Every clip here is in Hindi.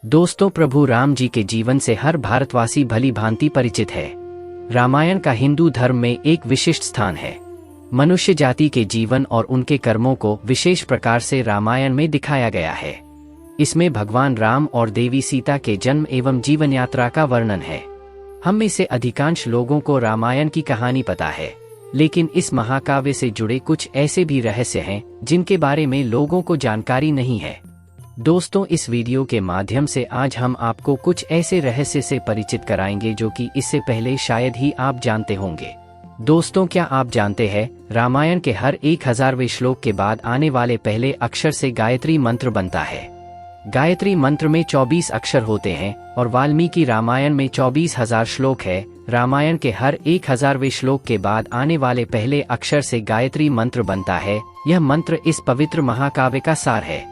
दोस्तों, प्रभु राम जी के जीवन से हर भारतवासी भली भांति परिचित है। रामायण का हिंदू धर्म में एक विशिष्ट स्थान है। मनुष्य जाति के जीवन और उनके कर्मों को विशेष प्रकार से रामायण में दिखाया गया है। इसमें भगवान राम और देवी सीता के जन्म एवं जीवन यात्रा का वर्णन है। हम में से अधिकांश लोगों को रामायण की कहानी पता है, लेकिन इस महाकाव्य से जुड़े कुछ ऐसे भी रहस्य हैं जिनके बारे में लोगों को जानकारी नहीं है। दोस्तों, इस वीडियो के माध्यम से आज हम आपको कुछ ऐसे रहस्य से परिचित कराएंगे जो कि इससे पहले शायद ही आप जानते होंगे। दोस्तों, क्या आप जानते हैं रामायण के हर 1000वें श्लोक के बाद आने वाले पहले अक्षर से गायत्री मंत्र बनता है। गायत्री मंत्र में 24 अक्षर होते हैं और वाल्मीकि रामायण में 24,000 श्लोक है। रामायण के हर 1000वें श्लोक के बाद आने वाले पहले अक्षर से गायत्री मंत्र बनता है। यह मंत्र इस पवित्र महाकाव्य का सार है।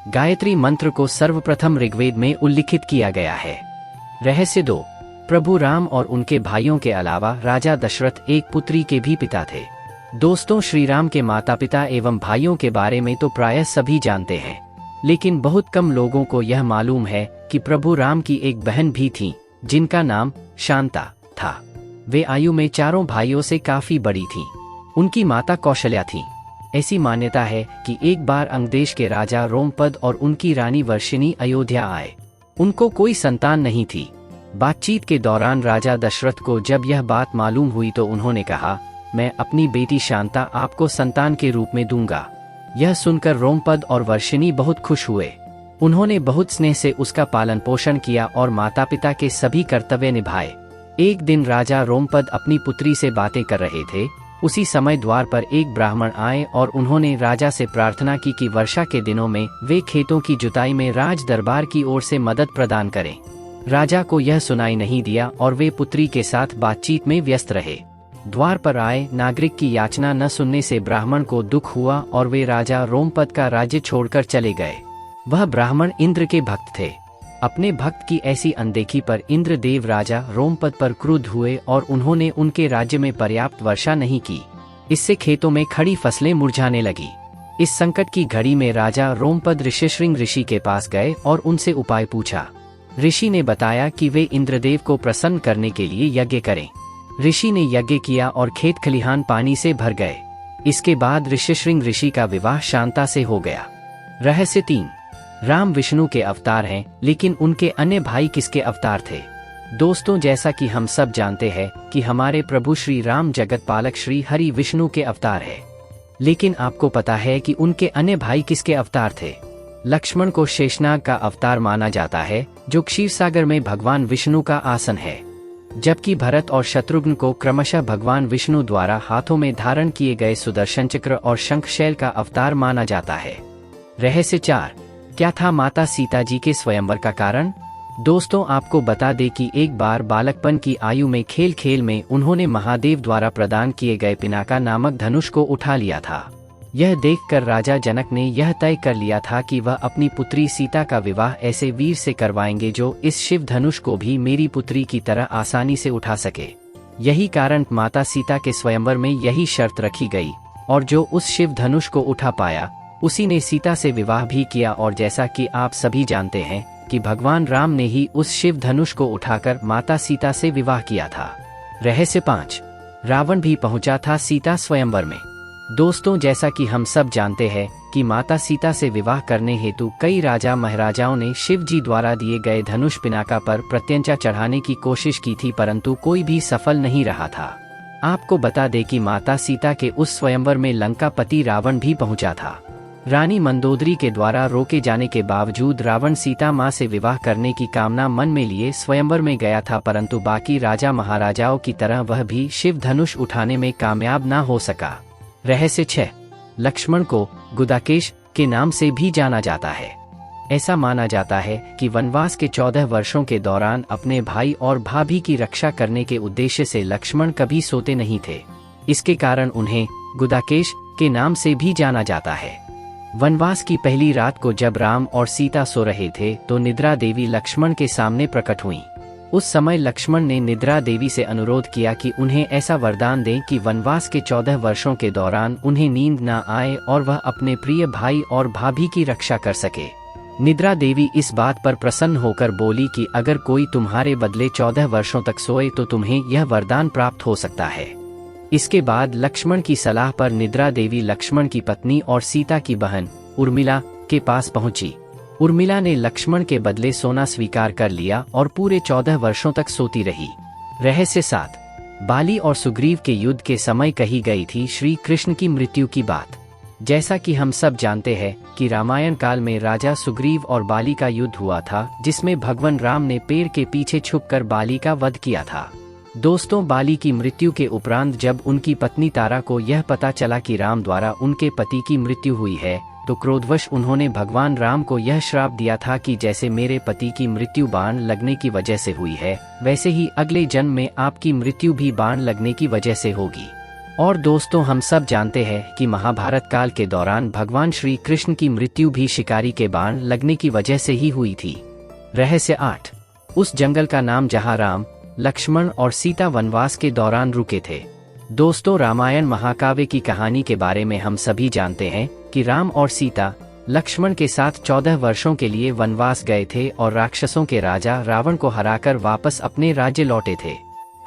गायत्री मंत्र को सर्वप्रथम ऋग्वेद में उल्लिखित किया गया है। रहस्य 2। प्रभु राम और उनके भाइयों के अलावा राजा दशरथ एक पुत्री के भी पिता थे। दोस्तों, श्री राम के माता पिता एवं भाइयों के बारे में तो प्रायः सभी जानते हैं, लेकिन बहुत कम लोगों को यह मालूम है कि प्रभु राम की एक बहन भी थी जिनका नाम शांता था। वे आयु में चारों भाइयों से काफी बड़ी थीं। उनकी माता कौशल्या थी। ऐसी मान्यता है कि एक बार अंगदेश के राजा रोमपद और उनकी रानी वर्षिणी अयोध्या आए। उनको कोई संतान नहीं थी। बातचीत के दौरान राजा दशरथ को जब यह बात मालूम हुई तो उन्होंने कहा, मैं अपनी बेटी शांता आपको संतान के रूप में दूंगा। यह सुनकर रोमपद और वर्षिणी बहुत खुश हुए। उन्होंने बहुत स्नेह से उसका पालन पोषण किया और माता पिता के सभी कर्तव्य निभाए। एक दिन राजा रोमपद अपनी पुत्री से बातें कर रहे थे। उसी समय द्वार पर एक ब्राह्मण आए और उन्होंने राजा से प्रार्थना की कि वर्षा के दिनों में वे खेतों की जुताई में राज दरबार की ओर से मदद प्रदान करें। राजा को यह सुनाई नहीं दिया और वे पुत्री के साथ बातचीत में व्यस्त रहे। द्वार पर आए नागरिक की याचना न सुनने से ब्राह्मण को दुख हुआ और वे राजा रोमपद का राज्य छोड़कर चले गए। वह ब्राह्मण इंद्र के भक्त थे। अपने भक्त की ऐसी अनदेखी पर इंद्रदेव राजा रोमपद पर क्रुद्ध हुए और उन्होंने उनके राज्य में पर्याप्त वर्षा नहीं की। इससे खेतों में खड़ी फसलें मुरझाने लगी। इस संकट की घड़ी में राजा रोमपद ऋषिशृंग ऋषि के पास गए और उनसे उपाय पूछा। ऋषि ने बताया कि वे इंद्रदेव को प्रसन्न करने के लिए यज्ञ करें। ऋषि ने यज्ञ किया और खेत खलिहान पानी से भर गए। इसके बाद ऋषिशृंग ऋषि का विवाह शांता से हो गया। रहस्य 3। राम विष्णु के अवतार हैं, लेकिन उनके अन्य भाई किसके अवतार थे? दोस्तों, जैसा कि हम सब जानते हैं कि हमारे प्रभु श्री राम जगत पालक श्री हरि विष्णु के अवतार है, लेकिन आपको पता है कि उनके अन्य भाई किसके अवतार थे? लक्ष्मण को शेषनाग का अवतार माना जाता है, जो क्षीरसागर में भगवान विष्णु का आसन है, जबकि भरत और शत्रुघ्न को क्रमशः भगवान विष्णु द्वारा हाथों में धारण किए गए सुदर्शन चक्र और शंखशैल का अवतार माना जाता है। रहस्य 4। क्या था माता सीता जी के स्वयंवर का कारण? दोस्तों, आपको बता दें कि एक बार बालकपन की आयु में खेल खेल में उन्होंने महादेव द्वारा प्रदान किए गए पिनाका नामक धनुष को उठा लिया था। यह देखकर राजा जनक ने यह तय कर लिया था कि वह अपनी पुत्री सीता का विवाह ऐसे वीर से करवाएंगे जो इस शिव धनुष को भी मेरी पुत्री की तरह आसानी से उठा सके। यही कारण माता सीता के स्वयंवर में यही शर्त रखी गई, और जो उस शिव धनुष को उठा पाया उसी ने सीता से विवाह भी किया। और जैसा कि आप सभी जानते हैं कि भगवान राम ने ही उस शिव धनुष को उठाकर माता सीता से विवाह किया था। रहस्य 5। रावण भी पहुंचा था सीता स्वयंवर में। दोस्तों, जैसा कि हम सब जानते हैं कि माता सीता से विवाह करने हेतु कई राजा महाराजाओं ने शिव जी द्वारा दिए गए धनुष पिनाका पर प्रत्यंचा चढ़ाने की कोशिश की थी, परंतु कोई भी सफल नहीं रहा था। आपको बता दें कि माता सीता के उस स्वयंवर में लंकापति रावण भी पहुंचा था। रानी मंदोदरी के द्वारा रोके जाने के बावजूद रावण सीता माँ से विवाह करने की कामना मन में लिए स्वयंवर में गया था, परंतु बाकी राजा महाराजाओं की तरह वह भी शिव धनुष उठाने में कामयाब न हो सका। रहस्य 6। लक्ष्मण को गुदाकेश के नाम से भी जाना जाता है। ऐसा माना जाता है कि वनवास के 14 वर्षों के दौरान अपने भाई और भाभी की रक्षा करने के उद्देश्य से लक्ष्मण कभी सोते नहीं थे। इसके कारण उन्हें गुदाकेश के नाम से भी जाना जाता है। वनवास की पहली रात को जब राम और सीता सो रहे थे तो निद्रा देवी लक्ष्मण के सामने प्रकट हुईं। उस समय लक्ष्मण ने निद्रा देवी से अनुरोध किया कि उन्हें ऐसा वरदान दें कि वनवास के 14 वर्षों के दौरान उन्हें नींद न आए और वह अपने प्रिय भाई और भाभी की रक्षा कर सके। निद्रा देवी इस बात पर प्रसन्न होकर बोली कि अगर कोई तुम्हारे बदले 14 वर्षों तक सोए तो तुम्हें यह वरदान प्राप्त हो सकता है। इसके बाद लक्ष्मण की सलाह पर निद्रा देवी लक्ष्मण की पत्नी और सीता की बहन उर्मिला के पास पहुंची। उर्मिला ने लक्ष्मण के बदले सोना स्वीकार कर लिया और पूरे 14 वर्षों तक सोती रही। रहस्य 7। बाली और सुग्रीव के युद्ध के समय कही गई थी श्री कृष्ण की मृत्यु की बात। जैसा कि हम सब जानते हैं कि रामायण काल में राजा सुग्रीव और बाली का युद्ध हुआ था, जिसमें भगवान राम ने पेड़ के पीछे छुपकर बाली का वध किया था। दोस्तों, बाली की मृत्यु के उपरांत जब उनकी पत्नी तारा को यह पता चला कि राम द्वारा उनके पति की मृत्यु हुई है, तो क्रोधवश उन्होंने भगवान राम को यह श्राप दिया था कि जैसे मेरे पति की मृत्यु बाण लगने की वजह से हुई है, वैसे ही अगले जन्म में आपकी मृत्यु भी बाण लगने की वजह से होगी। और दोस्तों, हम सब जानते हैं कि महाभारत काल के दौरान भगवान श्री कृष्ण की मृत्यु भी शिकारी के बाण लगने की वजह से ही हुई थी। रहस्य 8। उस जंगल का नाम जहां राम, लक्ष्मण और सीता वनवास के दौरान रुके थे। दोस्तों, रामायण महाकाव्य की कहानी के बारे में हम सभी जानते हैं कि राम और सीता लक्ष्मण के साथ 14 वर्षों के लिए वनवास गए थे और राक्षसों के राजा रावण को हराकर वापस अपने राज्य लौटे थे।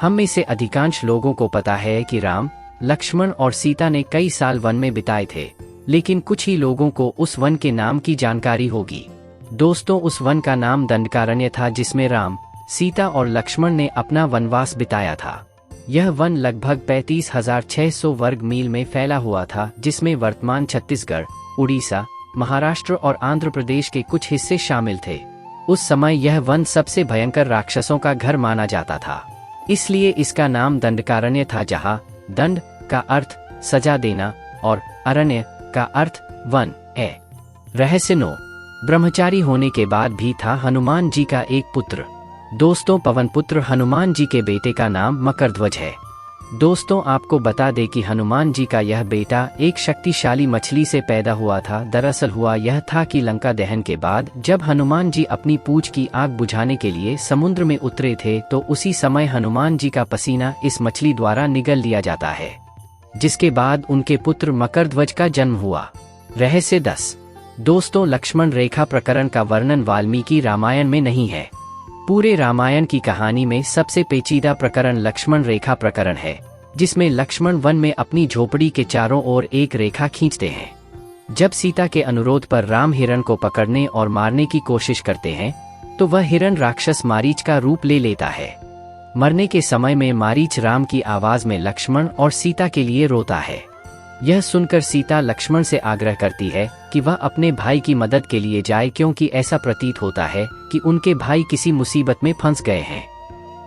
हम में से अधिकांश लोगों को पता है कि राम, लक्ष्मण और सीता ने कई साल वन में बिताए थे, लेकिन कुछ ही लोगों को उस वन के नाम की जानकारी होगी। दोस्तों, उस वन का नाम दंडकारण्य था, जिसमें राम, सीता और लक्ष्मण ने अपना वनवास बिताया था। यह वन लगभग 35,600 वर्ग मील में फैला हुआ था, जिसमें वर्तमान छत्तीसगढ़, उड़ीसा, महाराष्ट्र और आंध्र प्रदेश के कुछ हिस्से शामिल थे। उस समय यह वन सबसे भयंकर राक्षसों का घर माना जाता था, इसलिए इसका नाम दंडकारण्य था, जहाँ दंड का अर्थ सजा देना और अरण्य का अर्थ वन है। रहस्य 9। ब्रह्मचारी होने के बाद भी था हनुमान जी का एक पुत्र। दोस्तों, पवन पुत्र हनुमान जी के बेटे का नाम मकरध्वज है। दोस्तों, आपको बता दें कि हनुमान जी का यह बेटा एक शक्तिशाली मछली से पैदा हुआ था। दरअसल हुआ यह था कि लंका दहन के बाद जब हनुमान जी अपनी पूंछ की आग बुझाने के लिए समुद्र में उतरे थे, तो उसी समय हनुमान जी का पसीना इस मछली द्वारा निगल लिया जाता है, जिसके बाद उनके पुत्र मकरध्वज का जन्म हुआ। रहस्य 10। दोस्तों, लक्ष्मण रेखा प्रकरण का वर्णन वाल्मीकि रामायण में नहीं है। पूरे रामायण की कहानी में सबसे पेचीदा प्रकरण लक्ष्मण रेखा प्रकरण है, जिसमें लक्ष्मण वन में अपनी झोपड़ी के चारों ओर एक रेखा खींचते हैं। जब सीता के अनुरोध पर राम हिरण को पकड़ने और मारने की कोशिश करते हैं, तो वह हिरण राक्षस मारीच का रूप ले लेता है। मरने के समय में मारीच राम की आवाज में लक्ष्मण और सीता के लिए रोता है। यह सुनकर सीता लक्ष्मण से आग्रह करती है कि वह अपने भाई की मदद के लिए जाए, क्योंकि ऐसा प्रतीत होता है कि उनके भाई किसी मुसीबत में फंस गए हैं।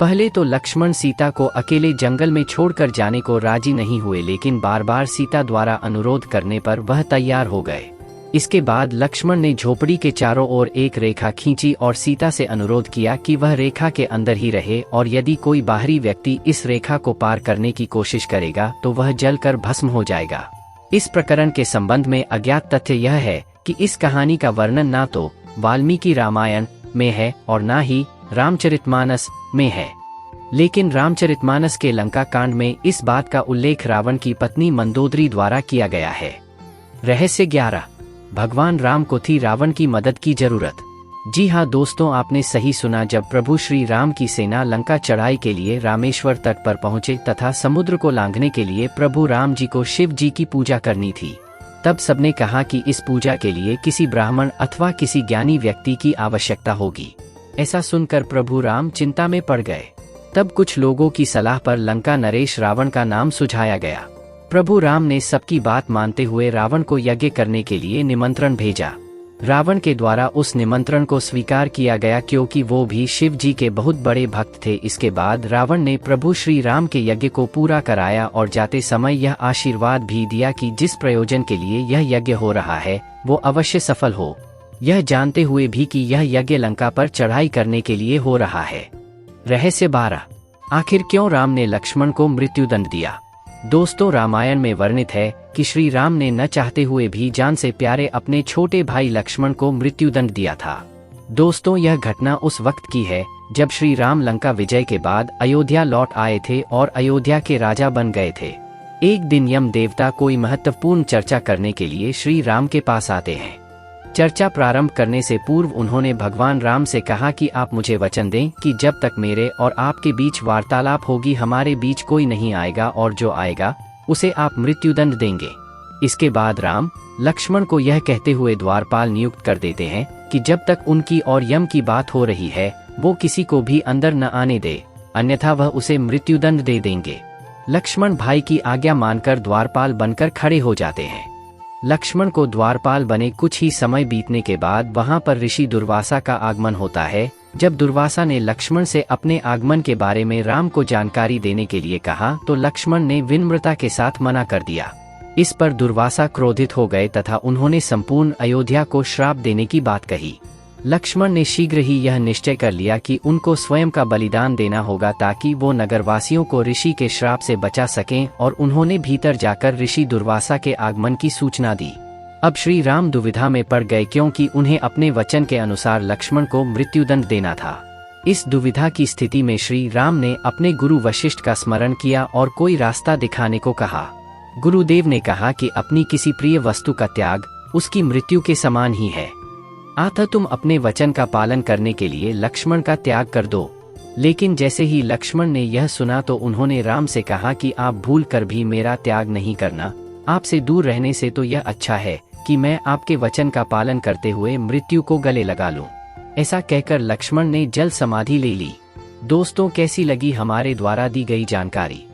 पहले तो लक्ष्मण सीता को अकेले जंगल में छोड़कर जाने को राजी नहीं हुए, लेकिन बार बार सीता द्वारा अनुरोध करने पर वह तैयार हो गए। इसके बाद लक्ष्मण ने झोपड़ी के चारों ओर एक रेखा खींची और सीता से अनुरोध किया कि वह रेखा के अंदर ही रहे, और यदि कोई बाहरी व्यक्ति इस रेखा को पार करने की कोशिश करेगा तो वह जलकर भस्म हो जाएगा। इस प्रकरण के संबंध में अज्ञात तथ्य यह है कि इस कहानी का वर्णन ना तो वाल्मीकि रामायण में है और ना ही रामचरितमानस में है, लेकिन रामचरितमानस के लंका कांड में इस बात का उल्लेख रावण की पत्नी मंदोदरी द्वारा किया गया है। रहस्य 11। भगवान राम को थी रावण की मदद की जरूरत। जी हाँ दोस्तों, आपने सही सुना। जब प्रभु श्री राम की सेना लंका चढ़ाई के लिए रामेश्वर तट पर पहुंचे तथा समुद्र को लांघने के लिए प्रभु राम जी को शिव जी की पूजा करनी थी, तब सबने कहा कि इस पूजा के लिए किसी ब्राह्मण अथवा किसी ज्ञानी व्यक्ति की आवश्यकता होगी। ऐसा सुनकर प्रभु राम चिंता में पड़ गए। तब कुछ लोगों की सलाह पर लंका नरेश रावण का नाम सुझाया गया। प्रभु राम ने सबकी बात मानते हुए रावण को यज्ञ करने के लिए निमंत्रण भेजा। रावण के द्वारा उस निमंत्रण को स्वीकार किया गया, क्योंकि वो भी शिव जी के बहुत बड़े भक्त थे। इसके बाद रावण ने प्रभु श्री राम के यज्ञ को पूरा कराया और जाते समय यह आशीर्वाद भी दिया कि जिस प्रयोजन के लिए यह यज्ञ हो रहा है वो अवश्य सफल हो, यह जानते हुए भी कि यह यज्ञ लंका पर चढ़ाई करने के लिए हो रहा है। रहस्य 12। आखिर क्यों राम ने लक्ष्मण को मृत्युदंड दिया? दोस्तों, रामायण में वर्णित है कि श्री राम ने न चाहते हुए भी जान से प्यारे अपने छोटे भाई लक्ष्मण को मृत्युदंड दिया था। दोस्तों, यह घटना उस वक्त की है जब श्री राम लंका विजय के बाद अयोध्या लौट आए थे और अयोध्या के राजा बन गए थे। एक दिन यम देवता कोई महत्वपूर्ण चर्चा करने के लिए श्री राम के पास आते हैं। चर्चा प्रारंभ करने से पूर्व उन्होंने भगवान राम से कहा कि आप मुझे वचन दें कि जब तक मेरे और आपके बीच वार्तालाप होगी हमारे बीच कोई नहीं आएगा, और जो आएगा उसे आप मृत्युदंड देंगे। इसके बाद राम लक्ष्मण को यह कहते हुए द्वारपाल नियुक्त कर देते हैं कि जब तक उनकी और यम की बात हो रही है वो किसी को भी अंदर न आने दे, अन्यथा वह उसे मृत्युदंड दे देंगे। लक्ष्मण भाई की आज्ञा मानकर द्वारपाल बनकर खड़े हो जाते हैं। लक्ष्मण को द्वारपाल बने कुछ ही समय बीतने के बाद वहां पर ऋषि दुर्वासा का आगमन होता है। जब दुर्वासा ने लक्ष्मण से अपने आगमन के बारे में राम को जानकारी देने के लिए कहा तो लक्ष्मण ने विनम्रता के साथ मना कर दिया। इस पर दुर्वासा क्रोधित हो गए तथा उन्होंने संपूर्ण अयोध्या को श्राप देने की बात कही। लक्ष्मण ने शीघ्र ही यह निश्चय कर लिया कि उनको स्वयं का बलिदान देना होगा ताकि वो नगरवासियों को ऋषि के श्राप से बचा सकें, और उन्होंने भीतर जाकर ऋषि दुर्वासा के आगमन की सूचना दी। अब श्री राम दुविधा में पड़ गए क्योंकि उन्हें अपने वचन के अनुसार लक्ष्मण को मृत्युदंड देना था। इस दुविधा की स्थिति में श्री राम ने अपने गुरु वशिष्ठ का स्मरण किया और कोई रास्ता दिखाने को कहा। गुरुदेव ने कहा कि अपनी किसी प्रिय वस्तु का त्याग उसकी मृत्यु के समान ही है, अतः तुम अपने वचन का पालन करने के लिए लक्ष्मण का त्याग कर दो। लेकिन जैसे ही लक्ष्मण ने यह सुना तो उन्होंने राम से कहा कि आप भूल कर भी मेरा त्याग नहीं करना, आपसे दूर रहने से तो यह अच्छा है कि मैं आपके वचन का पालन करते हुए मृत्यु को गले लगा लूं। ऐसा कहकर लक्ष्मण ने जल समाधि ले ली। दोस्तों, कैसी लगी हमारे द्वारा दी गई जानकारी?